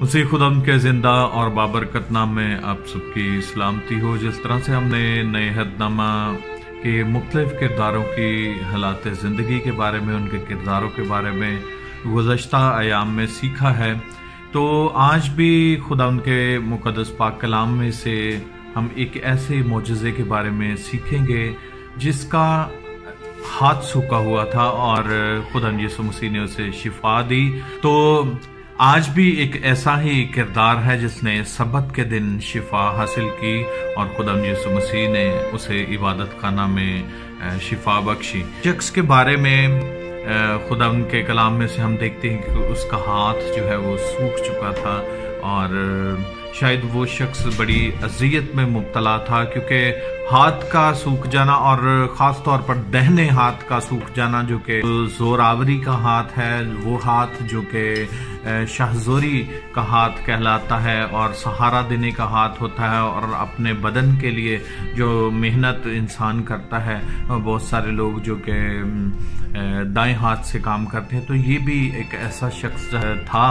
مسیح خدم کے زندہ اور بابرکت نام میں آپ سب کی سلامتی ہو۔ جس طرح سے ہم نے نئے عہد نامہ کے مختلف کرداروں کی حالات زندگی کے بارے میں، ان کے کرداروں کے بارے میں گزشتہ ایام میں سیکھا ہے، تو آج بھی خدا ان کے مقدس پاک کلام میں سے ہم ایک ایسے معجزے کے بارے میں سیکھیں گے جس کا ہاتھ سوکھا ہوا تھا اور خدا یسوع مسیح نے اسے شفا دی۔ تو آج بھی ایک ایسا ہی کردار ہے جس نے سبت کے دن شفا حاصل کی اور خدا یسوع مسیح نے اسے عبادت خانہ میں شفا بخشی۔ شخص کے بارے میں خدا ان کے کلام میں سے ہم دیکھتے ہیں کہ اس کا ہاتھ جو ہے وہ سوکھ چکا تھا اور شاید وہ شخص بڑی اذیت میں مبتلا تھا، کیونکہ ہاتھ کا سوکھ جانا اور خاص طور پر دہنے ہاتھ کا سوکھ جانا جو کہ زوراوری کا ہاتھ ہے، وہ ہاتھ جو کہ شاہزوری کا ہاتھ کہلاتا ہے اور سہارا دینے کا ہاتھ ہوتا ہے، اور اپنے بدن کے لیے جو محنت انسان کرتا ہے، بہت سارے لوگ جو کہ دائیں ہاتھ سے کام کرتے ہیں، تو یہ بھی ایک ایسا شخص تھا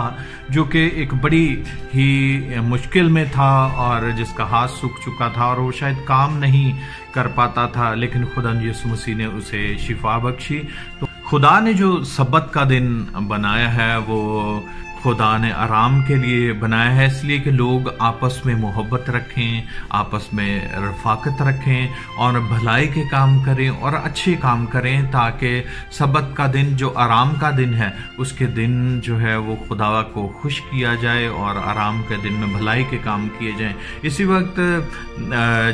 جو کہ ایک بڑی ہی مشکل میں تھا اور جس کا ہاتھ سوکھ چکا تھا اور وہ شاید کام نہیں کر پاتا تھا، لیکن خدا یسوع مسیح نے اسے شفا بخشی۔ تو خدا نے جو سبت کا دن بنایا ہے وہ خدا نے آرام کے لیے بنایا ہے، اس لیے کہ لوگ آپس میں محبت رکھیں، آپس میں رفاقت رکھیں اور بھلائی کے کام کریں اور اچھے کام کریں، تاکہ سبت کا دن جو آرام کا دن ہے اس کے دن جو ہے وہ خدا کو خوش کیا جائے اور آرام کے دن میں بھلائی کے کام کیے جائیں۔ اسی وقت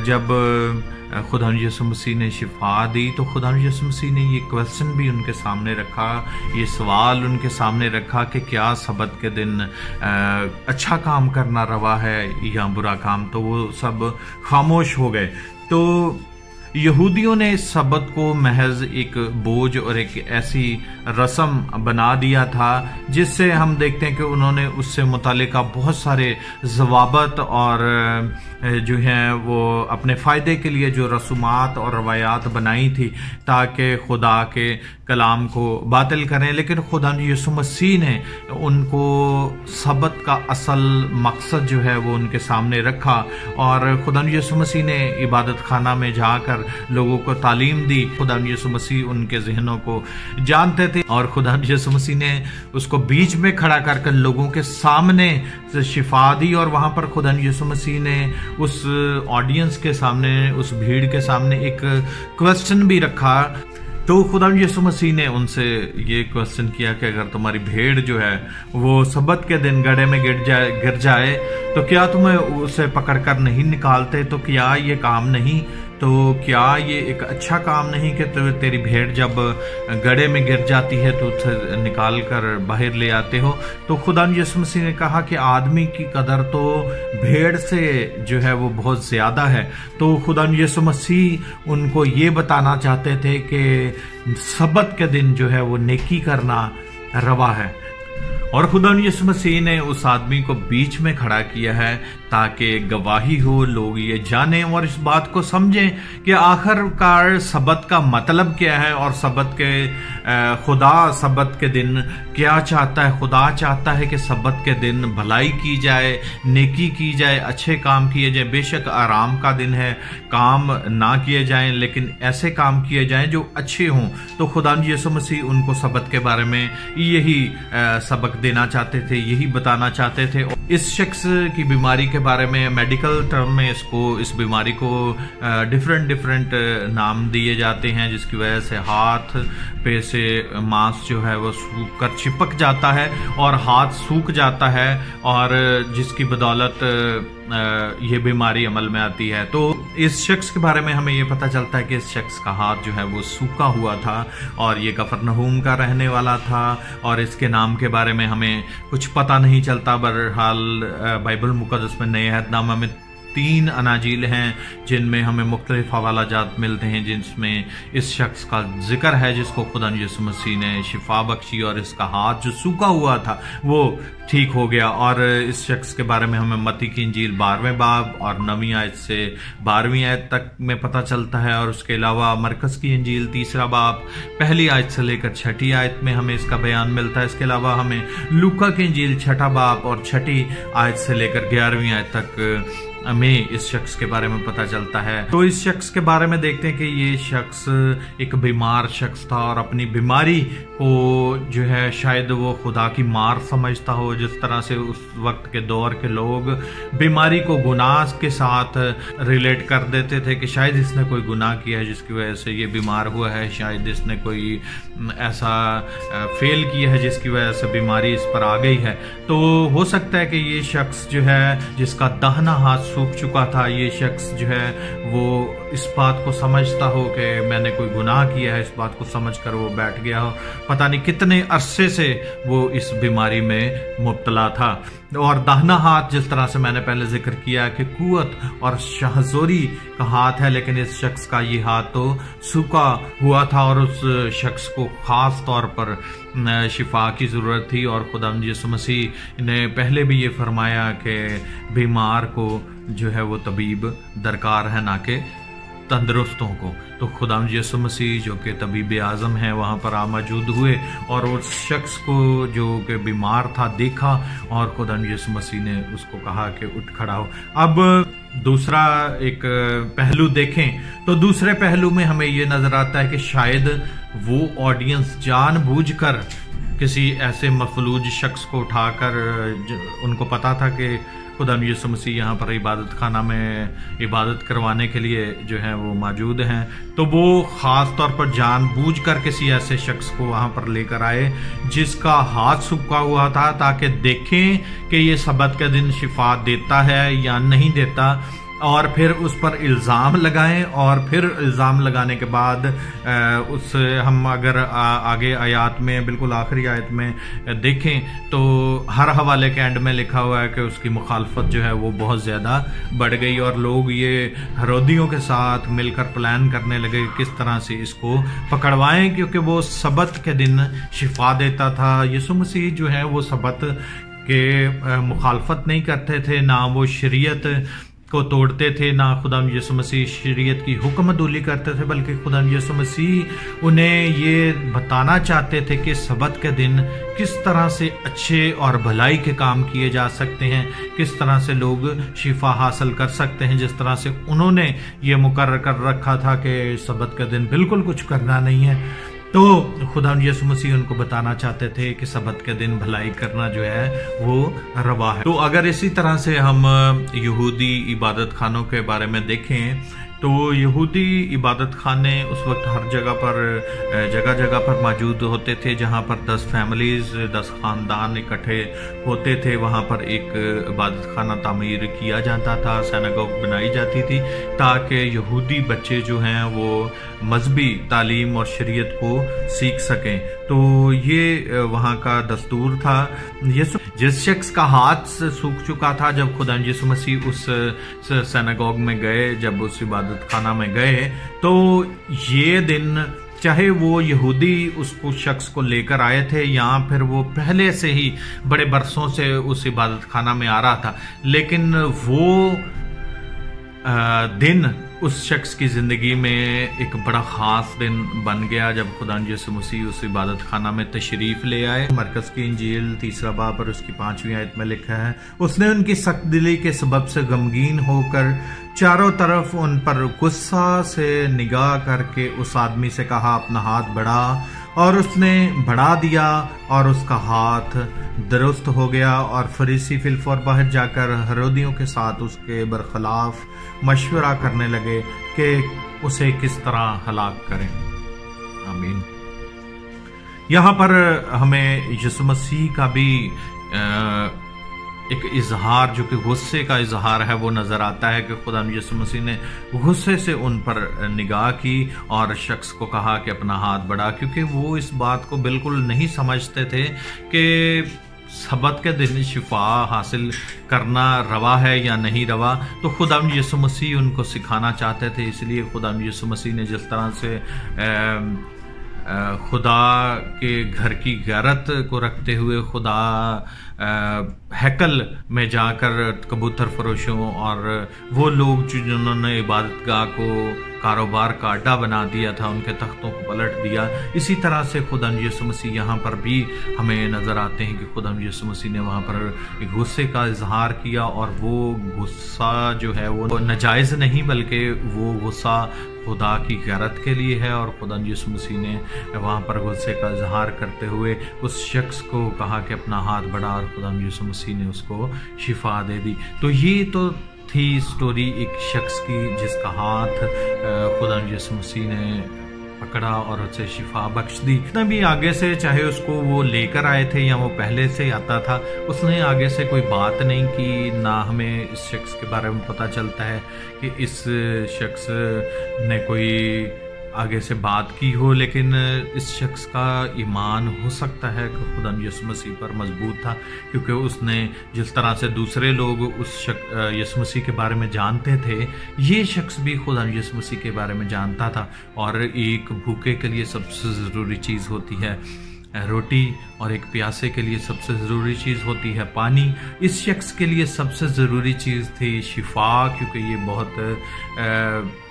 جب خدا یسوع مسیح نے شفا دی تو خدا یسوع مسیح نے یہ کویسچن بھی ان کے سامنے رکھا، یہ سوال ان کے سامنے رکھا کہ کیا سبت کے دن اچھا کام کرنا روا ہے یا برا کام؟ تو وہ سب خاموش ہو گئے۔ تو یہودیوں نے اس سبت کو محض ایک بوجھ اور ایک ایسی رسم بنا دیا تھا جس سے ہم دیکھتے ہیں کہ انہوں نے اس سے متعلقہ بہت سارے ضوابط اور جو ہیں وہ اپنے فائدے کے لیے جو رسومات اور روایات بنائی تھی تاکہ خدا کے کلام کو باطل کریں، لیکن خدا یسوع مسیح نے ان کو سبت کا اصل مقصد جو ہے وہ ان کے سامنے رکھا اور خدا یسوع مسیح نے عبادت خانہ میں جا کر لوگوں کو تعلیم دی۔ خدا یسوع مسیح ان کے ذہنوں کو جانتے تھے اور خدا یسوع مسیح نے اس کو بیچ میں کھڑا کر کر لوگوں کے سامنے شفا دی، اور وہاں پر خدا یسوع مسیح نے اس آڈینس کے سامنے، اس بھیڑ کے سامنے ایک کویسچن بھی رکھا۔ تو خدا یسوع مسیح نے ان سے یہ کویسچن کیا کہ اگر تمہاری بھیڑ جو ہے وہ سبت کے دن گڑھے میں گر جائے تو کیا تمہیں اسے پکڑ کر نہیں نکالتے؟ تو کیا یہ کام نہیں؟ تو کیا یہ ایک اچھا کام نہیں کہ تیری بھیڑ جب گڑھے میں گر جاتی ہے تو اسے نکال کر باہر لے آتے ہو؟ تو خدا یسوع مسیح نے کہا کہ آدمی کی قدر تو بھیڑ سے جو ہے وہ بہت زیادہ ہے۔ تو خدا یسوع مسیح ان کو یہ بتانا چاہتے تھے کہ سبت کے دن جو ہے وہ نیکی کرنا روا ہے، اور خدا یسوع مسیح نے اس آدمی کو بیچ میں کھڑا کیا ہے تاکہ گواہی ہو، لوگ یہ جانیں اور اس بات کو سمجھیں کہ آخر کار سبت کا مطلب کیا ہے اور سبت کے خدا سبت کے دن کیا چاہتا ہے۔ خدا چاہتا ہے کہ سبت کے دن بھلائی کی جائے، نیکی کی جائے، اچھے کام کیے جائیں۔ بے شک آرام کا دن ہے، کام نہ کیے جائیں، لیکن ایسے کام کیے جائیں جو اچھے ہوں۔ تو خدا یسوع مسیح ان کو سبت کے بارے میں یہی سبق دینا چاہتے تھے، یہی بتانا چاہتے تھے۔ اس شخص کی بیماری کے بارے میں میڈیکل ٹرم میں اس بیماری کو ڈیفرنٹ نام دیے جاتے ہیں، جس کی وجہ سے ہاتھ پہ سے ماس جو ہے وہ سوکھ کر چپک جاتا ہے اور ہاتھ سوکھ جاتا ہے، اور جس کی بدولت یہ بیماری عمل میں آتی ہے۔ تو اس شخص کے بارے میں ہمیں یہ پتہ چلتا ہے کہ اس شخص کا ہاتھ جو ہے وہ سوکھا ہوا تھا اور یہ کفرنہوم کا رہنے والا تھا، اور اس کے نام کے بارے میں ہمیں کچھ پتہ نہیں چلتا۔ بہرحال بائبل مقدس میں نئے عہد نامہ میں 3 अनाजील हैं जिनमें हमें मुख्तलिफ हवाला जात मिलते हैं जिसमें इस शख्स का जिक्र है जिसको खुदा यीशु मसीह ने शिफा बख्शी और इसका हाथ जो सूखा हुआ था वो ठीक हो गया। और इस शख्स के बारे में हमें मत्ती की इंजील 12वें बाब और 9वीं आयत से 12वीं आयत तक में पता चलता है, और उसके अलावा मरकस की इंजील 3रा बाब 1 आयत से लेकर 6 आयत में हमें इसका बयान मिलता है। इसके अलावा हमें लूका की इंजील 6 बाब और 6 आयत से लेकर 11वीं आयत तक हमें इस शख्स के बारे में पता चलता है। तो इस शख्स के बारे में देखते हैं कि ये शख्स एक बीमार शख्स था और अपनी बीमारी को जो है शायद वो खुदा की मार समझता हो, जिस तरह से उस वक्त के दौर के लोग बीमारी को गुनाह के साथ रिलेट कर देते थे कि शायद इसने कोई गुनाह किया है जिसकी वजह से ये बीमार हुआ है, शायद इसने कोई ऐसा फेल किया है जिसकी वजह से बीमारी इस पर आ गई है। तो हो सकता है कि ये शख्स जो है जिसका दाहिना हाथ सूख चुका था, ये शख्स जो है वो इस बात को समझता हो कि मैंने कोई गुनाह किया है, इस बात को समझकर वो बैठ गया हो। पता नहीं कितने अरसे से वो इस बीमारी में मुब्तला था। और दाहिना हाथ, जिस तरह से मैंने पहले जिक्र किया कि कुव्वत और शाहजोरी का हाथ है, लेकिन इस शख्स का ये हाथ तो सूखा हुआ था और उस शख्स को खास तौर पर शिफा की ज़रूरत थी। और खुदा यीशु मसीह ने पहले भी ये फरमाया कि बीमार को जो है वो तबीब दरकार है, ना कि तंदुरुस्तों को। तो खुदा यीशु मसीह जो कि तबीब आज़म है वहाँ पर मौजूद हुए और उस शख्स को जो कि बीमार था देखा और खुदा यीशु मसीह ने उसको कहा कि उठ खड़ा हो। अब दूसरा एक पहलू देखें तो दूसरे पहलू में हमें ये नजर आता है कि शायद वो ऑडियंस जानबूझकर किसी ऐसे मफलूज शख्स को उठाकर, उनको पता था कि खुदा यीशु मसीह यहाँ पर इबादत खाना में इबादत करवाने के लिए जो है वो मौजूद हैं, तो वो ख़ास तौर पर जानबूझकर किसी ऐसे शख्स को वहाँ पर लेकर आए जिसका हाथ सूखा हुआ था, ताकि देखें कि ये सबत के दिन शिफा देता है या नहीं देता, और फिर उस पर इल्ज़ाम लगाएं। और फिर इल्ज़ाम लगाने के बाद उस हम अगर आगे आयत में, बिल्कुल आखिरी आयत में देखें तो हर हवाले के एंड में लिखा हुआ है कि उसकी मुखालफत जो है वो बहुत ज़्यादा बढ़ गई और लोग ये हेरोदियों के साथ मिलकर प्लान करने लगे किस तरह से इसको पकड़वाएं, क्योंकि वो सबत के दिन शिफा देता था। यीशु मसीह जो है वो सबत के मुखालफत नहीं करते थे, ना वो शरीयत को तोड़ते थे, ना खुदा यीशु मसीह शरीयत की हुक्मदूली करते थे, बल्कि खुदा यीशु मसीह उन्हें ये बताना चाहते थे कि सबत के दिन किस तरह से अच्छे और भलाई के काम किए जा सकते हैं, किस तरह से लोग शिफा हासिल कर सकते हैं। जिस तरह से उन्होंने ये मुकर्रर कर रखा था कि सबत के दिन बिल्कुल कुछ करना नहीं है, तो खुदा यीशु मसीह उनको बताना चाहते थे कि सबत के दिन भलाई करना जो है वो रवा है। तो अगर इसी तरह से हम यहूदी इबादत खानों के बारे में देखें तो यहूदी इबादत खाने उस वक्त हर जगह जगह पर मौजूद होते थे, जहाँ पर 10 फैमिलीज 10 ख़ानदान इकट्ठे होते थे। वहाँ पर एक इबादत खाना तामीर किया जाता था, सिनेगोग बनाई जाती थी, ताकि यहूदी बच्चे जो हैं वो मजहबी तालीम और शरीयत को सीख सकें। तो ये वहाँ का दस्तूर था। जिस शख्स का हाथ सूख चुका था, जब खुदा यीशु मसीह उस सिनेगोग में गए, जब उस इबादत खाना में गए, तो ये दिन चाहे वो यहूदी उसको शख्स को लेकर आए थे या फिर वो पहले से ही बड़े बरसों से उस इबादत खाना में आ रहा था, लेकिन वो दिन उस शख्स की ज़िंदगी में एक बड़ा ख़ास दिन बन गया जब खुदा यीशु मसीह उस इबादत खाना में तशरीफ़ ले आए। मरकस की इंजील 3 बाब और उसकी 5वीं आयत में लिखा है, उसने उनकी सख्त दिली के सबब से गमगीन होकर चारों तरफ उन पर गुस्सा से निगाह करके उस आदमी से कहा, अपना हाथ बढ़ा, और उसने बढ़ा दिया और उसका हाथ दुरुस्त हो गया। और फरीसी फिलफौर बाहर जाकर हेरोदियों के साथ उसके बरखिलाफ मशवरा करने लगे कि उसे किस तरह हलाक करें। आमीन। यहाँ पर हमें यीशु मसीह का भी एक इजहार, जो कि गुस्से का इजहार है, वो नजर आता है कि खुदा यीशु मसीह ने गुस्से से उन पर निगाह की और शख्स को कहा कि अपना हाथ बढ़ा, क्योंकि वो इस बात को बिल्कुल नहीं समझते थे कि सबत के दिन शिफा हासिल करना रवा है या नहीं रवा, तो खुदावंद यीशु मसीह उनको सिखाना चाहते थे। इसलिए खुदावंद यीशु मसीह ने जिस तरह से खुदा के घर की गैरत को रखते हुए खुदा हैकल में जाकर कबूतर फरोशों और वो लोग जिन्होंने इबादतगाह को कारोबार का अड्डा बना दिया था, उनके तख्तों को पलट दिया, इसी तरह से खुदावंद यीशु मसीह यहाँ पर भी हमें नज़र आते हैं कि खुदावंद यीशु मसीह ने वहाँ पर गुस्से का इजहार किया, और वो गुस्सा जो है वो नाजायज़ नहीं बल्कि वो गुस्सा खुदा की गैरत के लिए है। और खुदावंद यीशु मसीह ने वहाँ पर गुस्से का इजहार करते हुए उस शख्स को कहा कि अपना हाथ बढ़ा, और खुदावंद यीशु मसीह ने उसको शिफा दे दी। तो ये तो थी स्टोरी एक शख्स की जिसका हाथ खुदावंद यीशु मसीह ने पकड़ा और उसे शिफा बख्श दी। इतना भी आगे से, चाहे उसको वो लेकर आए थे या वो पहले से आता था, उसने आगे से कोई बात नहीं की। ना हमें इस शख्स के बारे में पता चलता है कि इस शख्स ने कोई आगे से बात की हो, लेकिन इस शख्स का ईमान हो सकता है कि खुदावंद यीशु मसीह पर मजबूत था, क्योंकि उसने जिस तरह से दूसरे लोग उस यीशु मसीह के बारे में जानते थे, ये शख्स भी खुदावंद यीशु मसीह के बारे में जानता था। और एक भूखे के लिए सबसे ज़रूरी चीज़ होती है रोटी, और एक प्यासे के लिए सबसे ज़रूरी चीज़ होती है पानी। इस शख्स के लिए सबसे ज़रूरी चीज़ थी शिफा, क्योंकि ये बहुत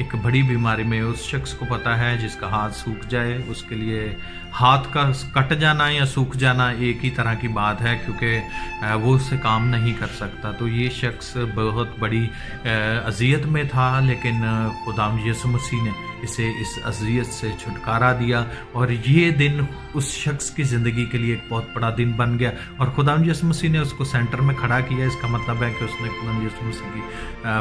एक बड़ी बीमारी में उस शख्स को पता है जिसका हाथ सूख जाए, उसके लिए हाथ का कट जाना या सूख जाना एक ही तरह की बात है, क्योंकि वो उससे काम नहीं कर सकता। तो ये शख्स बहुत बड़ी अज़ियत में था, लेकिन खुदावंद यीशु मसीह ने इसे इस अज़ियत से छुटकारा दिया, और ये दिन उस शख्स की ज़िंदगी के लिए एक बहुत बड़ा दिन बन गया। और खुदावंद यीशु मसीह ने उसको सेंटर में खड़ा किया। इसका मतलब है कि उसने खुदावंद यीशु मसीह की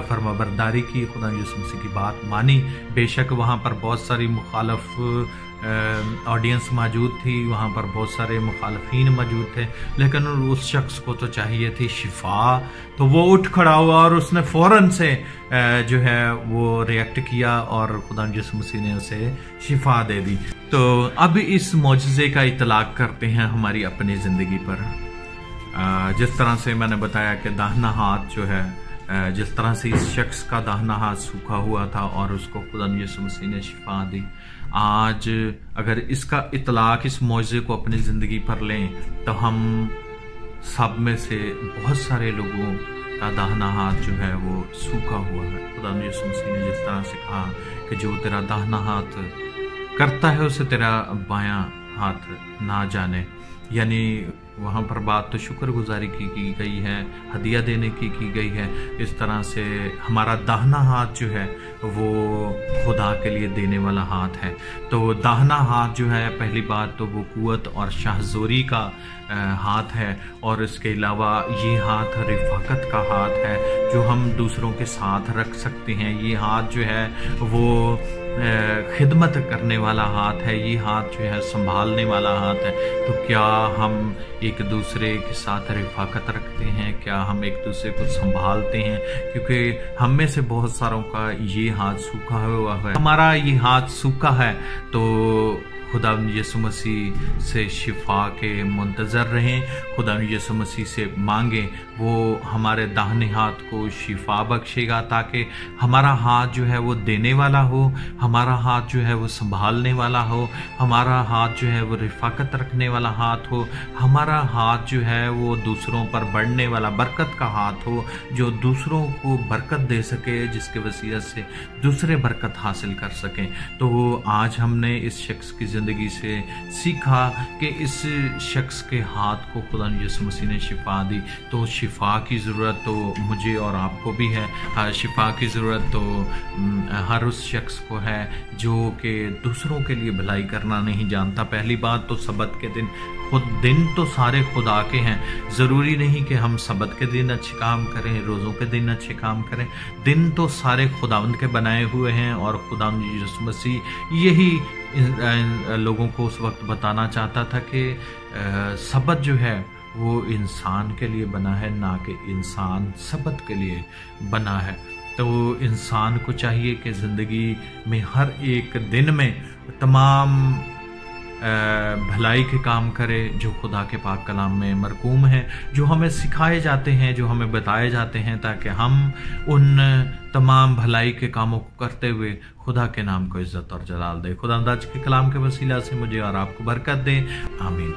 फरमाबरदारी की, खुदावंद यीशु मसीह की बात मानी। बेशक वहाँ पर बहुत सारी मुखालफ ऑडियंस मौजूद थी, वहाँ पर बहुत सारे मुखालफीन मौजूद थे, लेकिन उस शख्स को तो चाहिए थी शिफा। तो वो उठ खड़ा हुआ और उसने फ़ौरन से जो है वो रिएक्ट किया, और खुदावंद यीशु मसीह ने उसे शिफा दे दी। तो अब इस मौजज़े का इतलाक़ करते हैं हमारी अपनी ज़िंदगी पर। जिस तरह से मैंने बताया कि दाहिना हाथ जो है, जिस तरह से इस शख्स का दाहिना हाथ सूखा हुआ था और उसको खुदावंद यीशु मसीह ने शिफा दी, आज अगर इसका इतलाक़ इस मौजज़े को अपनी ज़िंदगी पर लें, तो हम सब में से बहुत सारे लोगों का दाहिना हाथ जो है वो सूखा हुआ है। खुदावंद यीशु मसीह ने जिस तरह से कहा कि जो तेरा दाहिना हाथ करता है उसे तेरा बायां हाथ ना जाने, यानी वहाँ पर बात तो शुक्रगुजारी की गई है, हदिया देने की गई है। इस तरह से हमारा दाहिना हाथ जो है वो खुदा के लिए देने वाला हाथ है। तो दाहिना हाथ जो है, पहली बात तो वो कुव्वत और शाहज़ोरी का हाथ है, और इसके अलावा ये हाथ रिफ़ाकत का हाथ है जो हम दूसरों के साथ रख सकते हैं। ये हाथ जो है वो खिदमत करने वाला हाथ है, ये हाथ जो है संभालने वाला हाथ है। तो क्या हम एक दूसरे के साथ रिफ़ाकत रखते हैं? क्या हम एक दूसरे को संभालते हैं? क्योंकि हम में से बहुत सारों का ये हाथ सूखा हुआ है। हमारा ये हाथ सूखा है, तो खुदावंद यीशु मसीह से शिफा के मुंतज़र रहें, खुदावंद यीशु मसीह से मांगें, वो हमारे दाहिने हाथ को शिफा बख्शेगा, ताकि हमारा हाथ जो है वो देने वाला हो, हमारा हाथ जो है वो संभालने वाला हो, हमारा हाथ जो है वो रिफ़ाकत रखने वाला हाथ हो, हमारा हाथ जो है वो दूसरों पर बढ़ने वाला बरकत का हाथ हो, जो दूसरों को बरकत दे सके, जिसके वसीले से दूसरे बरकत हासिल कर सकें। तो आज हमने इस शख्स की ज़िंदगी से सीखा कि इस शख्स के हाथ को खुदावंद यीशु मसीह ने शिफा दी। तो शिफा की ज़रूरत तो मुझे और आपको भी है। शिफा की ज़रूरत तो हर उस शख्स को है जो कि दूसरों के लिए भलाई करना नहीं जानता। पहली बात तो सबत के दिन, खुद दिन तो सारे खुदा के हैं, ज़रूरी नहीं कि हम सबत के दिन अच्छे काम करें, रोज़ों के दिन अच्छे काम करें। दिन तो सारे खुदावंद के बनाए हुए हैं, और खुदावंद यीशु मसीह यही लोगों को उस वक्त बताना चाहता था कि सबत जो है वो इंसान के लिए बना है, ना कि इंसान सबत के लिए बना है। तो इंसान को चाहिए कि ज़िंदगी में हर एक दिन में तमाम بھلائی کے کام کرے جو خدا کے پاک کلام میں مرقوم ہیں، جو ہمیں سکھائے جاتے ہیں، جو ہمیں بتائے جاتے ہیں، تاکہ ہم ان تمام بھلائی کے کاموں کو کرتے ہوئے خدا کے نام کو عزت اور جلال دے۔ خدا آج کے کلام کے وسیلہ سے مجھے اور آپ کو برکت دے، آمین۔